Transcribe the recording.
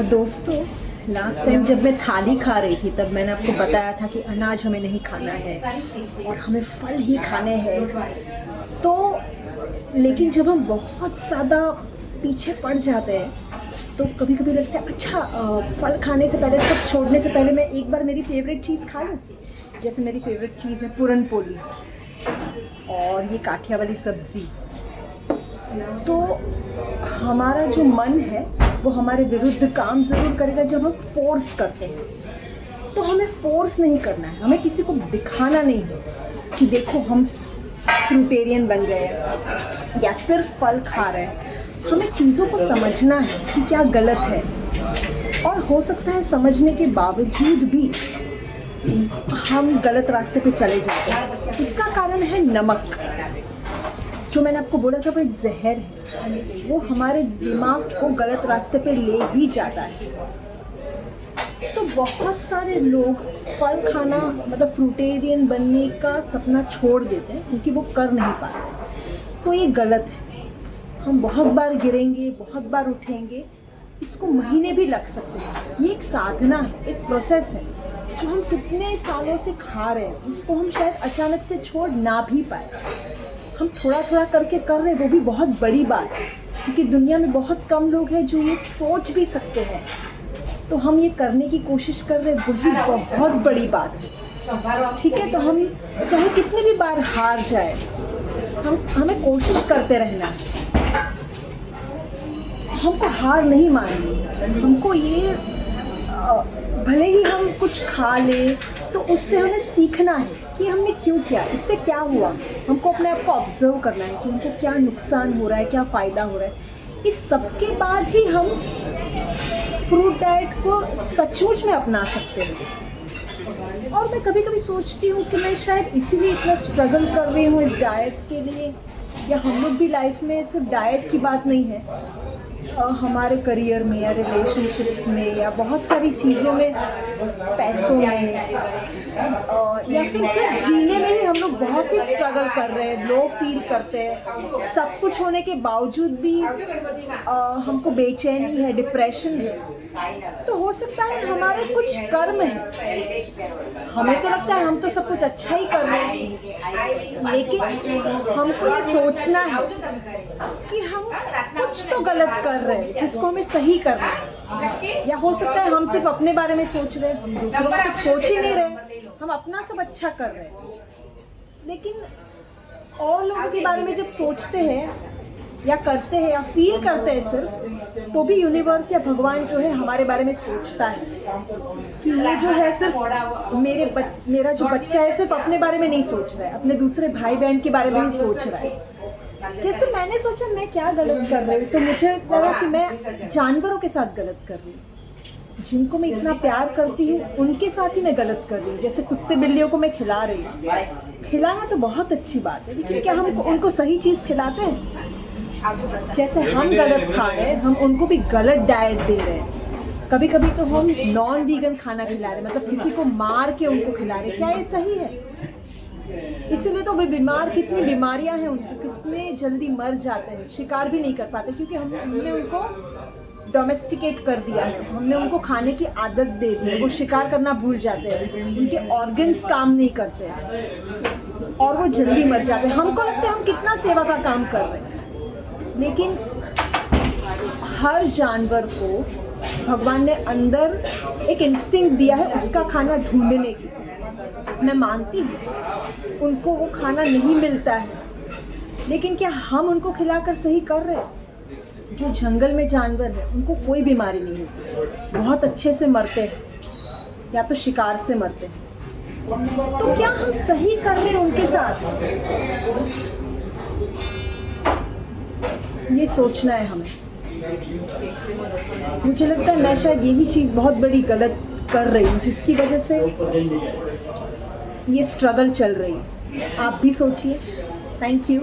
दोस्तों, last time जब मैं थाली खा रही थी तब मैंने आपको बताया था कि अनाज हमें नहीं खाना है और हमें फल ही खाने हैं। तो लेकिन जब हम बहुत ज़्यादा पीछे पड़ जाते हैं तो कभी कभी लगता है अच्छा फल खाने से पहले, सब छोड़ने से पहले मैं एक बार मेरी फेवरेट चीज़ खा लूँ। जैसे मेरी फेवरेट चीज़ है पूरन पोली और ये काठिया वाली सब्ज़ी। तो हमारा जो मन है वो हमारे विरुद्ध काम ज़रूर करेगा जब हम फोर्स करते हैं। तो हमें फोर्स नहीं करना है, हमें किसी को दिखाना नहीं है कि देखो हम फ्रूटेरियन बन गए हैं या सिर्फ फल खा रहे हैं। हमें चीज़ों को समझना है कि क्या गलत है, और हो सकता है समझने के बावजूद भी हम गलत रास्ते पे चले जाते हैं। उसका कारण है नमक। जो मैंने आपको बोला था वो एक जहर है, वो हमारे दिमाग को गलत रास्ते पे ले ही जाता है। तो बहुत सारे लोग फल खाना मतलब फ्रूटेरियन बनने का सपना छोड़ देते हैं क्योंकि वो कर नहीं पाते। तो ये गलत है। हम बहुत बार गिरेंगे, बहुत बार उठेंगे, इसको महीने भी लग सकते हैं। ये एक साधना है, एक प्रोसेस है। जो हम कितने सालों से खा रहे हैं उसको हम शायद अचानक से छोड़ ना भी पाए। हम थोड़ा थोड़ा करके कर रहे हैं, वो भी बहुत बड़ी बात है क्योंकि दुनिया में बहुत कम लोग हैं जो ये सोच भी सकते हैं। तो हम ये करने की कोशिश कर रहे हैं, वही बहुत बड़ी बात है। ठीक है, तो हम चाहे कितनी भी बार हार जाए, हमें कोशिश करते रहना है। हमको हार नहीं माननी। हमको ये भले ही हम कुछ खा ले तो उससे हमें सीखना है कि हमने क्यों किया, इससे क्या हुआ। हमको अपने आप को ऑब्जर्व करना है कि हमको क्या नुकसान हो रहा है, क्या फ़ायदा हो रहा है। इस सब के बाद ही हम फ्रूट डाइट को सचमुच में अपना सकते हैं। और मैं कभी कभी सोचती हूँ कि मैं शायद इसीलिए इतना स्ट्रगल कर रही हूँ इस डाइट के लिए, या हम लोग भी लाइफ में सिर्फ डाइट की बात नहीं है, हमारे करियर में या रिलेशनशिप्स में या बहुत सारी चीज़ों में, पैसों में या फिर सिर्फ जीने में ही हम लोग बहुत ही स्ट्रगल कर रहे हैं, लो फील करते हैं। सब कुछ होने के बावजूद भी हमको बेचैनी है, डिप्रेशन है। तो हो सकता है हमारे कुछ कर्म हैं। हमें तो लगता है हम तो सब कुछ अच्छा ही कर रहे हैं, लेकिन हमको ये सोचना है कि हम कुछ तो गलत कर रहे हैं जिसको हमें सही करना है। या हो सकता है हम सिर्फ अपने बारे में सोच रहे हैं, हम दूसरों का कुछ सोच ही नहीं रहे, हम अपना सब अच्छा कर रहे हैं। लेकिन और लोगों के बारे में जब सोचते हैं या करते हैं या फील करते हैं सिर्फ, तो भी यूनिवर्स या भगवान जो है हमारे बारे में सोचता है कि ये जो है सिर्फ मेरा जो बच्चा है सिर्फ अपने बारे में नहीं सोच रहा है, अपने दूसरे भाई बहन के बारे में ही सोच रहा है। जैसे मैंने सोचा मैं क्या गलत कर रही हूँ, तो मुझे लगा कि मैं जानवरों के साथ गलत कर रही हूँ। जिनको मैं इतना प्यार करती हूँ उनके साथ ही मैं गलत कर रही हूँ। जैसे कुत्ते बिल्लियों को मैं खिला रही हूँ, खिलाना तो बहुत अच्छी बात है, लेकिन क्या हम उनको सही चीज़ खिलाते हैं? जैसे हम गलत खा रहे हैं, हम उनको भी गलत डाइट दे रहे हैं। कभी कभी तो हम नॉन वीगन खाना खिला रहे हैं, मतलब किसी को मार के उनको खिला रहे हैं। क्या ये सही है? इसीलिए तो वे बीमार, कितनी बीमारियां हैं उनको, कितने जल्दी मर जाते हैं, शिकार भी नहीं कर पाते क्योंकि हमने उनको डोमेस्टिकेट कर दिया है। हमने उनको खाने की आदत दे दी है, वो शिकार करना भूल जाते हैं, उनके ऑर्गन्स काम नहीं करते हैं और वो जल्दी मर जाते हैं। हमको लगता है हम कितना सेवा का काम कर रहे हैं, लेकिन हर जानवर को भगवान ने अंदर एक इंस्टिंक्ट दिया है उसका खाना ढूंढने की। मैं मानती हूँ उनको वो खाना नहीं मिलता है, लेकिन क्या हम उनको खिलाकर सही कर रहे हैं? जो जंगल में जानवर है उनको कोई बीमारी नहीं होती, बहुत अच्छे से मरते हैं या तो शिकार से मरते हैं। तो क्या हम सही कर रहे हैं उनके साथ? ये सोचना है हमें। मुझे लगता है मैं शायद यही चीज़ बहुत बड़ी गलत कर रही हूँ जिसकी वजह से ये स्ट्रगल चल रही है। आप भी सोचिए। Thank you.